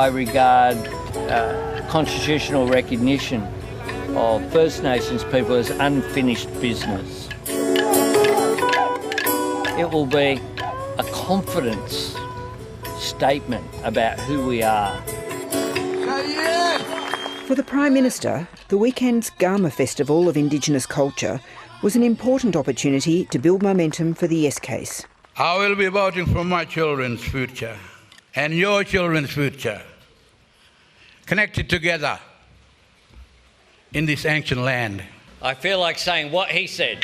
I regard constitutional recognition of First Nations people as unfinished business. It will be a confidence statement about who we are. For the Prime Minister, the weekend's Garma Festival of Indigenous culture was an important opportunity to build momentum for the Yes case. I will be voting for my children's future and your children's future, connected together in this ancient land. I feel like saying what he said.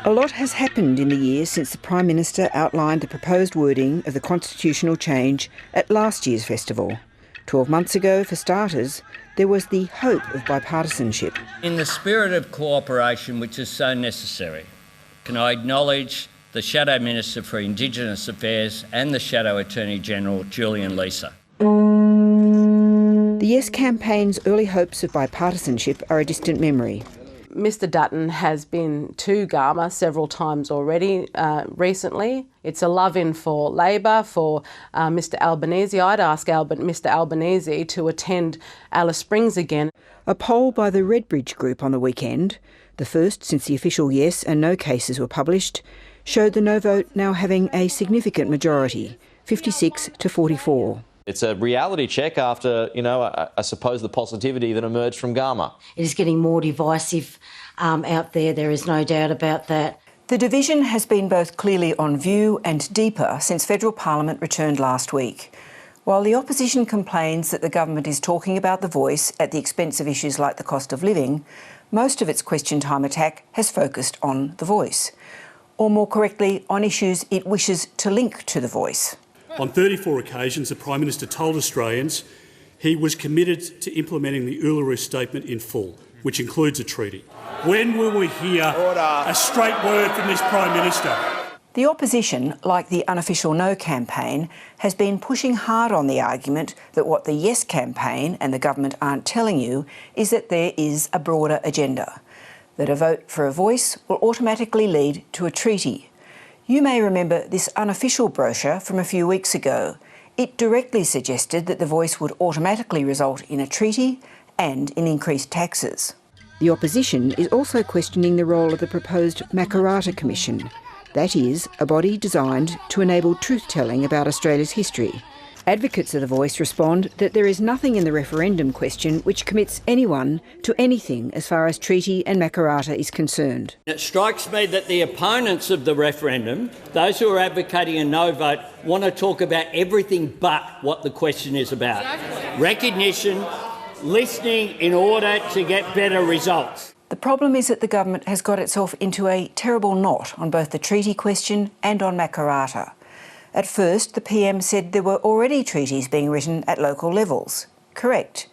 A lot has happened in the years since the Prime Minister outlined the proposed wording of the constitutional change at last year's festival. 12 months ago, for starters, there was the hope of bipartisanship. In the spirit of cooperation, which is so necessary, can I acknowledge the Shadow Minister for Indigenous Affairs and the Shadow Attorney General, Julian Leeser. The Yes campaign's early hopes of bipartisanship are a distant memory. Mr Dutton has been to Garma several times already recently. It's a love-in for Labor, for Mr Albanese. I'd ask Mr Albanese to attend Alice Springs again. A poll by the Redbridge Group on the weekend, the first since the official yes and no cases were published, showed the no vote now having a significant majority, 56 to 44. It's a reality check after, I suppose the positivity that emerged from Garma. It is getting more divisive out there is no doubt about that. The division has been both clearly on view and deeper since federal parliament returned last week. While the opposition complains that the government is talking about the voice at the expense of issues like the cost of living, most of its question time attack has focused on the voice, or more correctly, on issues it wishes to link to the voice. On 34 occasions, the Prime Minister told Australians he was committed to implementing the Uluru Statement in full, which includes a treaty. When will we hear a straight word from this Prime Minister? The opposition, like the unofficial No campaign, has been pushing hard on the argument that what the Yes campaign and the government aren't telling you is that there is a broader agenda, that a vote for a voice will automatically lead to a treaty. You may remember this unofficial brochure from a few weeks ago. It directly suggested that the voice would automatically result in a treaty and in increased taxes. The opposition is also questioning the role of the proposed Makarrata Commission. That is, a body designed to enable truth-telling about Australia's history. Advocates of the voice respond that there is nothing in the referendum question which commits anyone to anything as far as treaty and Makarrata is concerned. It strikes me that the opponents of the referendum, those who are advocating a no vote, want to talk about everything but what the question is about. Recognition, listening in order to get better results. The problem is that the government has got itself into a terrible knot on both the treaty question and on Makarrata. At first, the PM said there were already treaties being written at local levels. Correct.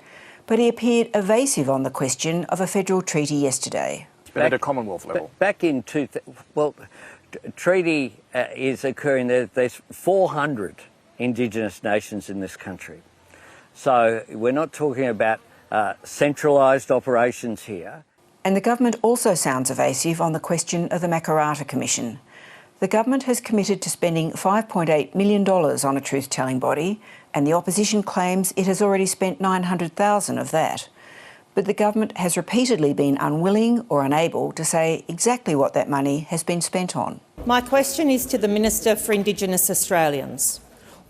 But he appeared evasive on the question of a federal treaty yesterday. But at a Commonwealth level. Back in treaty is occurring. There's 400 Indigenous nations in this country. So we're not talking about centralised operations here. And the government also sounds evasive on the question of the Makarrata Commission. The government has committed to spending $5.8 million on a truth-telling body, and the opposition claims it has already spent $900,000 of that. But the government has repeatedly been unwilling or unable to say exactly what that money has been spent on. My question is to the Minister for Indigenous Australians.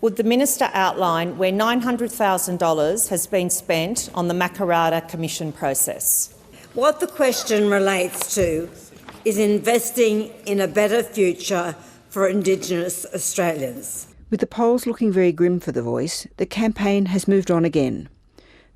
Would the Minister outline where $900,000 has been spent on the Makarrata Commission process? What the question relates to is investing in a better future for Indigenous Australians. With the polls looking very grim for the voice, the campaign has moved on again.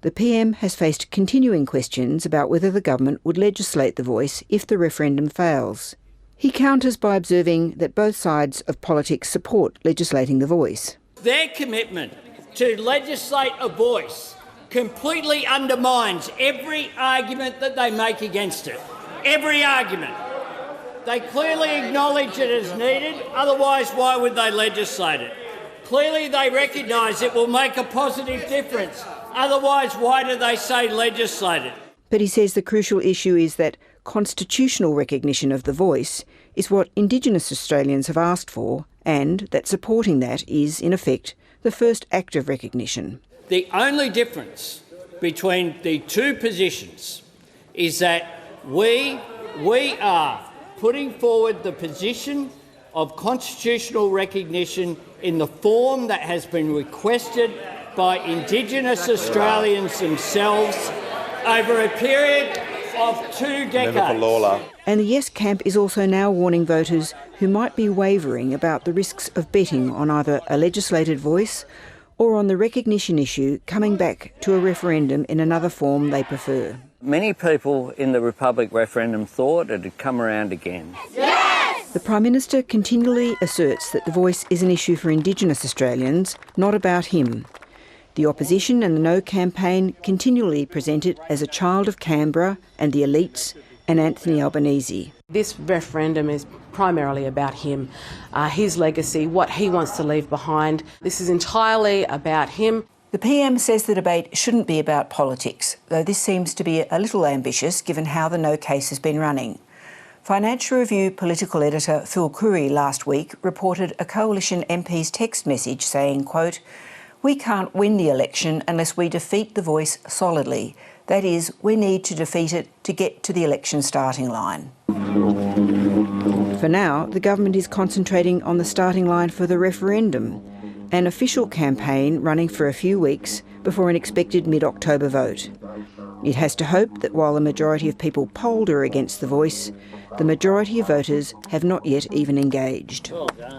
The PM has faced continuing questions about whether the government would legislate the voice if the referendum fails. He counters by observing that both sides of politics support legislating the voice. Their commitment to legislate a voice completely undermines every argument that they make against it. Every argument. They clearly acknowledge it is needed, otherwise why would they legislate it? Clearly they recognise it will make a positive difference, otherwise why do they say legislate it? But he says the crucial issue is that constitutional recognition of the voice is what Indigenous Australians have asked for, and that supporting that is, in effect, the first act of recognition. The only difference between the two positions is that we are putting forward the position of constitutional recognition in the form that has been requested by Indigenous Australians themselves over a period of 2 decades. And the Yes camp is also now warning voters who might be wavering about the risks of betting on either a legislated voice or on the recognition issue coming back to a referendum in another form they prefer. Many people in the Republic referendum thought it had come around again. The Prime Minister continually asserts that the voice is an issue for Indigenous Australians, not about him. The opposition and the No campaign continually present it as a child of Canberra and the elites and Anthony Albanese. This referendum is primarily about him, his legacy, what he wants to leave behind. This is entirely about him. The PM says the debate shouldn't be about politics, though this seems to be a little ambitious given how the No case has been running. Financial Review political editor Phil Curry last week reported a Coalition MP's text message saying, quote, "We can't win the election unless we defeat the voice solidly. That is, we need to defeat it to get to the election starting line." For now, the government is concentrating on the starting line for the referendum, an official campaign running for a few weeks before an expected mid-October vote. It has to hope that while the majority of people polled are against the voice, the majority of voters have not yet even engaged. Well done.